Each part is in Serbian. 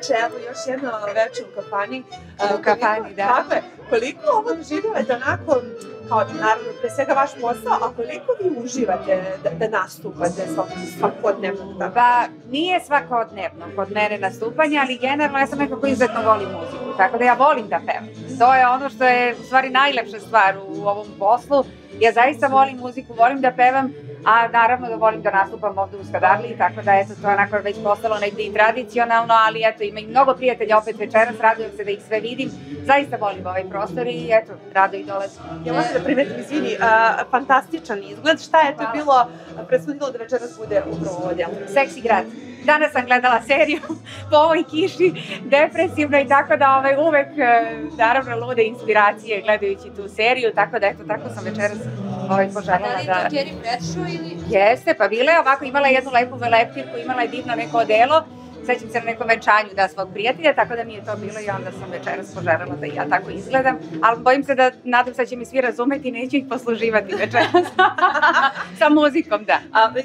veče, evo još jedno veče u kafani. U kafani, da. Tako je. Koliko ovo doživljavate onako, kao naravno pre svega vaš posao, a koliko vi uživate da nastupate svakodnevno? Pa nije svakodnevno kod mene nastupanje, ali generalno ja sam nekako izuzetno volim muziku, tako da ja volim da pevam. To je ono što je u stvari najlepša stvar u ovom poslu. Ja zaista volim muziku, volim da pevam, a naravno da volim da nastupam ovde u Skadarliji, tako da eto, to je onako već postalo negde i tradicionalno, ali eto, ima i mnogo prijatelja opet večeras, radujem se da ih sve vidim, zaista volim ovaj prostor i eto, rado ih dolazim. Ja možem da primetim, izvini, fantastičan izgled, šta je to bilo presudilo da večeras bude upravo ovo djelo? Seksi grad. Danas sam gledala seriju po ovoj kiši, depresivno i tako da uvek, naravno, lude inspiracije gledajući tu seriju, tako da eto, tako sam večeras poželjela da... Da li je to Kerry Bradshaw ili... Jeste, pa bila je ovako, imala je jednu lepu leptirku, imala je divno neko odelo, sećam se na nekom venčanju da svog prijatelja, tako da mi je to bilo i onda sam večeras poželjela da i ja tako izgledam, ali bojim se da, nadam se da će mi svi razumeti, neću ih posluživati večeras sa muzikom, da.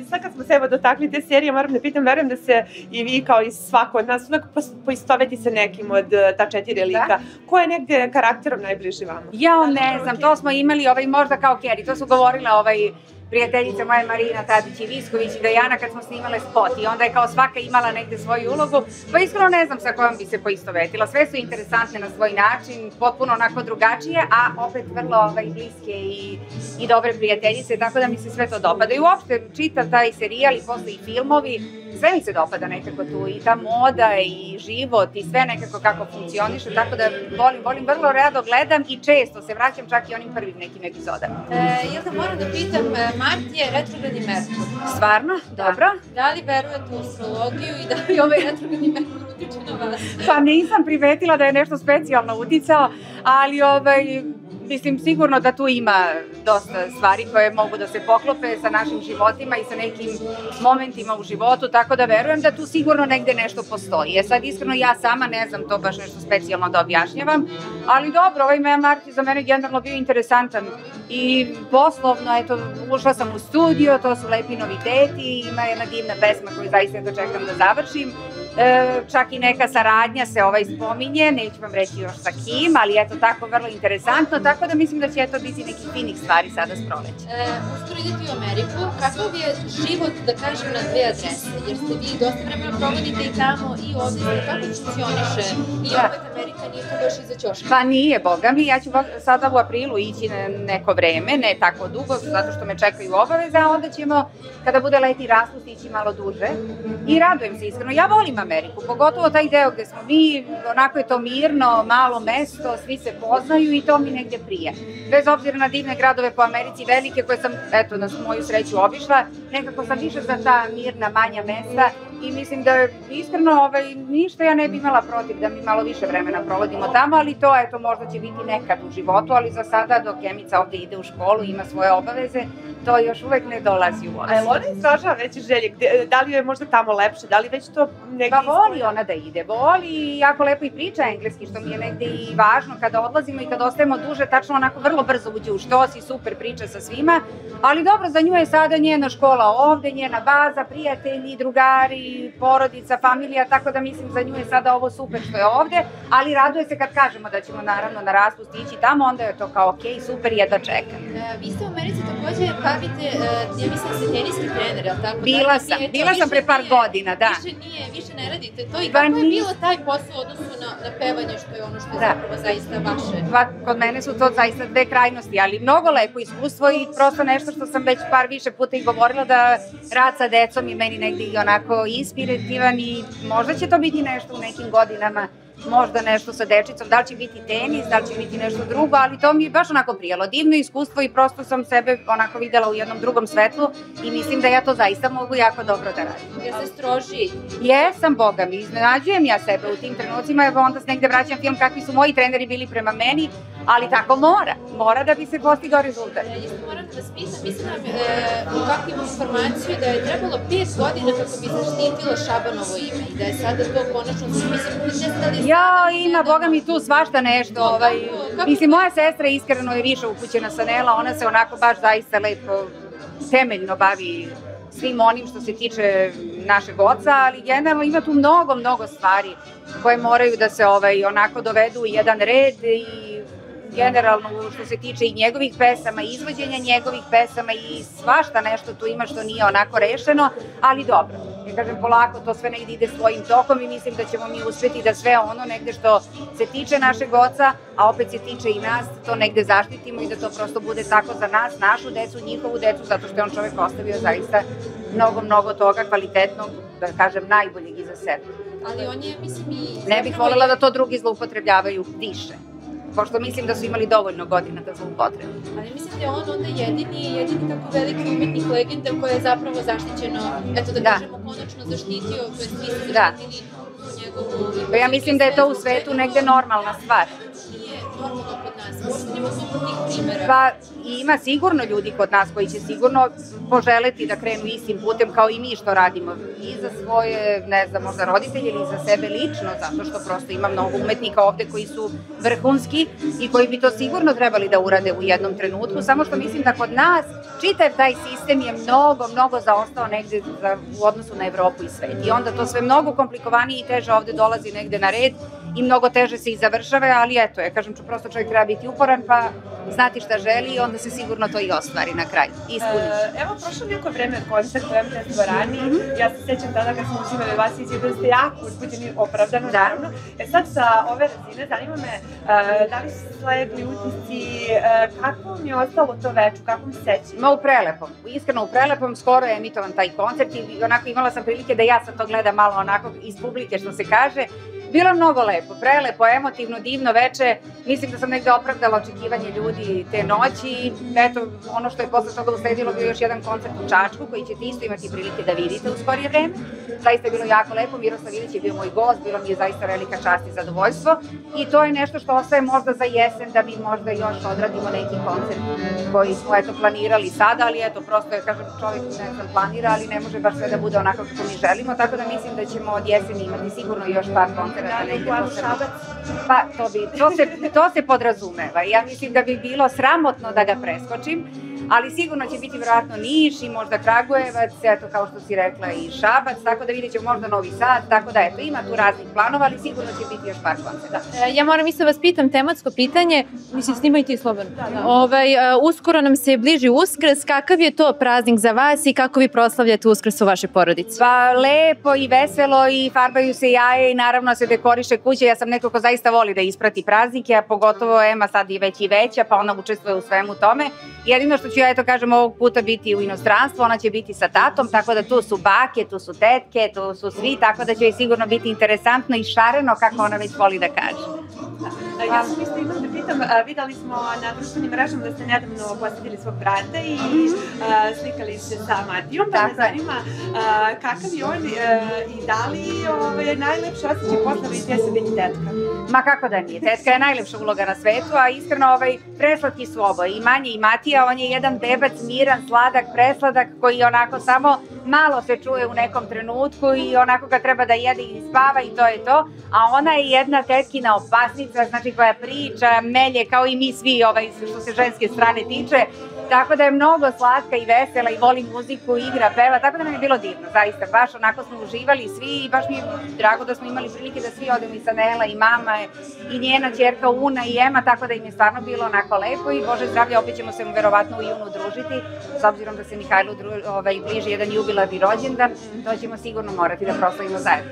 Sad kad smo se evo dotakli te serije, moram da pitam, verujem da se i vi kao i svako od nas uvek poistoveti sa nekim od ta 4 lika. Ko je negde karakterom najbliži vama? Ja ne znam, to smo imali možda kao Kerry, to su govorile prijateljica moja Marina Tadić i Visković i Dajana kad smo snimale spot i onda je kao svaka imala negde svoju ulogu, pa iskreno ne znam sa kojom bi se poistovetila. Sve su interesantne na svoj način, potpuno onako drugačije, a opet vrlo bliske i dobre prijateljice, tako da mi se sve to dopada. I uopšte čitav taj serijal i posle i filmovi, sve mi se dopada nekako tu i ta moda i život i sve nekako kako funkcioniše, tako da volim vrlo rado gledam i često se vraćam čak i onim prvim nekim epizodama. Ja da moram da pitam, Mart je retrogradni Merkur. Stvarno? Dobro. Da li verujete u astrologiju i da li ovaj retrogradni Merkur utiče na vas? Pa nisam primetila da je nešto specijalno uticao, ali mislim sigurno da tu ima dosta stvari koje mogu da se poklope sa našim životima i sa nekim momentima u životu, tako da verujem da tu sigurno negde nešto postoji. Sad iskreno ja sama ne znam to baš nešto specijalno da objašnjavam, ali dobro, Mart je za mene generalno bio interesantan i poslovno, eto, ušla sam u studio, to su lepi noviteti, ima jedna divna pesma koju zaista čekam da završim. Čak i neka saradnja se spominje, neću vam reći još sa kim, ali eto tako vrlo interesantno, tako da mislim da će to biti neki finih stvari sada s proleća. Uskoro idete u Ameriku, kakav je život, da kažem, na 2 adrese, jer ste vi dosta vremena provodite i tamo i ovdje, kako funkcioniše i opet Amerika nije to baš iza ćoška? Pa nije, boga mi, ja ću sada u aprilu ići na neko vreme, ne tako dugo, zato što me čekaju obaveze, a onda ćemo, kada bude letnji raspust, ići malo duže i radujem se iskreno. Ja volim Ameriku, pogotovo taj deo gde smo mi, onako je to mirno, malo mesto, svi se poznaju i to mi negdje prije. Bez obzira na divne gradove po Americi, velike koje sam, eto, na moju sreću obišla, nekako sam više za ta mirna, manja mesta i mislim da iskreno ništa ja ne bi imala protiv da mi malo više vremena provodimo tamo, ali to, eto, možda će biti nekad u životu, ali za sada dok Emica ovde ide u školu, ima svoje obaveze, to još uvek ne dolazi u obzir. A je li ona izražava veće želje? Da li je možda tamo lepše? Da li već to negdje Pa voli ona da ide, voli i jako lepo i priča engleski, što mi je negde i važno kada odlazimo i kada ostajemo duže, tačno onako vrlo brzo uđe u štos i super priča sa svima, ali dobro, za nju je sada njena škola ovde, njena baza, prijatelji, drugari, porodica, familija, tako da mislim za nju je sada ovo super što je ovde, ali raduje se kad kažemo da ćemo naravno na raspust ići tamo, onda je to kao okej, super, jedva čekam. Vi ste u Americi takođe bavite, ja mislim da ste teniski trener, je li tako? Bila sam pre par godina, da. Više ne radite to i kako je bilo taj posao u odnosu na pevanje, što je ono što je zapravo zaista vaše? Kod mene su to zaista 2 krajnosti, ali mnogo lepo iskustvo i prosto nešto što sam već više puta i govorila da rad sa decom je meni negde i onako inspirativan i možda će to biti nešto u nekim godinama, možda nešto sa dečicom, da li će biti tenis, da li će biti nešto drugo, ali to mi je baš onako prijelo. Divno iskustvo i prosto sam sebe onako videla u jednom drugom svetlu i mislim da ja to zaista mogu jako dobro da radim. Jeste strožiji? Jesam, boga mi, iznenađujem ja sebe u tim trenucima, evo onda negde vraćam film kakvi su moji treneri bili prema meni, ali tako mora da bi se postigao rezultat. Isto moram da vas pitam, mislim kako imam informaciju da je trebalo 5 godina kako bi zaštitilo Šabanovo ime i da je sada to konačno, mislim, Ja, ima, boga mi, tu svašta nešto. Mislim, moja sestra iskreno je više upućena sa Nela, ona se onako baš zaista lepo, temeljno bavi svim onim što se tiče našeg oca, ali generalno ima tu mnogo stvari koje moraju da se onako dovedu u jedan red i generalno što se tiče i njegovih pesama, izvođenja njegovih pesama i svašta nešto tu ima što nije onako rešeno, ali dobro. Ja kažem, polako to sve negde ide svojim tokom i mislim da ćemo mi uspeti da sve ono negde što se tiče našeg oca, a opet se tiče i nas, to negde zaštitimo i da to prosto bude tako za nas, našu decu, njihovu decu, zato što je on čovek ostavio zaista mnogo toga kvalitetnog, da kažem, najboljeg iza sebe. Ali on je, mislim, i... Ne bih voljela da to drugi zloupotrebljavaju više, pošto mislim da su imali dovoljno godina da zloupotrebi. Ali mislim da je on onda jedini tako veliki umetnik legenda koja je zapravo zaštićeno, eto da kažemo, konačno zaštitio, to je svi se zaštitili njegovu... Ja mislim da je to u svetu negde normalna stvar. Nije normalno kod nas, možda nema mnogo tih primjera. Pa ima sigurno ljudi kod nas koji će sigurno poželeti da krenu istim putem kao i mi što radimo i za svoje, ne znam, možda roditelje ili za sebe lično, zato što prosto ima mnogo umetnika ovde koji su vrhunski i koji bi to sigurno trebali da urade u jednom trenutku, samo što mislim da kod nas čitav taj sistem je mnogo zaostao negde u odnosu na Evropu i svet i onda to sve mnogo komplikovanije i teže ovde dolazi negde na red i mnogo teže se i završava, ali eto, ja kažem, prosto čovjek treba biti uporan pa znati šta želi i onda se sigurno to i ostvari na kraju. Evo, prošlo neko vreme koncert u MTS dvorani, ja se sjećam tada kad smo uzimali vas i da ste jako uzbuđeni, opravdano, naravno. Sad sa ove razine, zanima me, da li su sledili utisci, kako vam je ostalo to večer, kako vam se seći? Ma u Prelepom, iskreno u Prelepom, skoro je emitovan taj koncert i onako imala sam prilike da ja sad to gledam malo onako iz publike što se kaže. Bilo je mnogo lepo, prelepo, emotivno, divno veče. Mislim da sam negde opravdala očekivanje ljudi te noći i eto, ono što je posle toga usledilo bio još jedan koncert u Čačku koji ćete isto imati prilike da vidite u skorije vreme. Zaista je bilo jako lepo, Miroslav Ilić je bio moj gost, bilo mi je zaista velika čast i zadovoljstvo i to je nešto što ostaje možda za jesen da mi možda još odradimo neki koncert koji smo eto planirali sada, ali eto prosto je, kažem, čovjek ne znam planira, ali ne može baš sve da bude onako kako mi želimo, tako da mislim da ćemo od jeseni imati sigurno još par koncerta. Pa to se podrazumeva. Ja mislim da bi bilo sramotno da ga preskočim, ali sigurno će biti vjerojatno Niš i možda Kragujevac, eto kao što si rekla i Šabac, tako da vidjet ćemo možda Novi Sad, tako da eto ima tu raznih planova, ali sigurno će biti još par koncerta. Ja moram isto vas pitam tematsko pitanje, mislim snimajte i slobodno. Uskoro nam se bliži Uskrs, kakav je to praznik za vas i kako vi proslavljate Uskrs u vašoj porodici? Pa lepo i veselo i farbaju se jaje i naravno se dekoriše kuće, ja sam neko ko zaista voli da isprati praznike, a pogotovo Ema sad je već i veća, pa ona učestvuje u svemu tome. Jedino što ću ja eto kažem ovog puta biti u inostranstvu, ona će biti sa tatom, tako da tu su bake, tu su tetke, tu su svi, tako da će joj sigurno biti interesantno i šareno kako ona već voli da kaže. Ja sam isto imam da pitam, videli smo na društvenim mrežama da ste nedavno posjetili svog brata i slikali se sa Matijom, pa me zanima kakav je on i da li je najlepše osjećaj posle vidjeti se biti tetka? Ma kako da nije, tetka je najlepša uloga na svetu, a iskreno preslatki su oboje, i Manja i Matija, on je jedan bebac, miran, sladak, presladak koji onako samo malo se čuje u nekom trenutku i onako kad treba da jede i spava i to je to, a ona je jedna tetkina opasnica, znači koja priča, melje kao i mi svi što se ženske strane tiče, tako da je mnogo slatka i vesela i voli muziku, igra, peva, tako da nam je bilo divno, zaista, baš onako smo uživali svi i baš mi je drago da smo imali prilike da svi odemo i Sanela i mama i njena ćerka Una i Ema, tako da im je stvarno bilo onako lepo i Bože zdravlja, opet ćemo se verovatno u junu družiti, s obzirom da se Mihajlu bliži jedan jubilarni rođendan, to ćemo sigurno morati da proslavimo zajedno.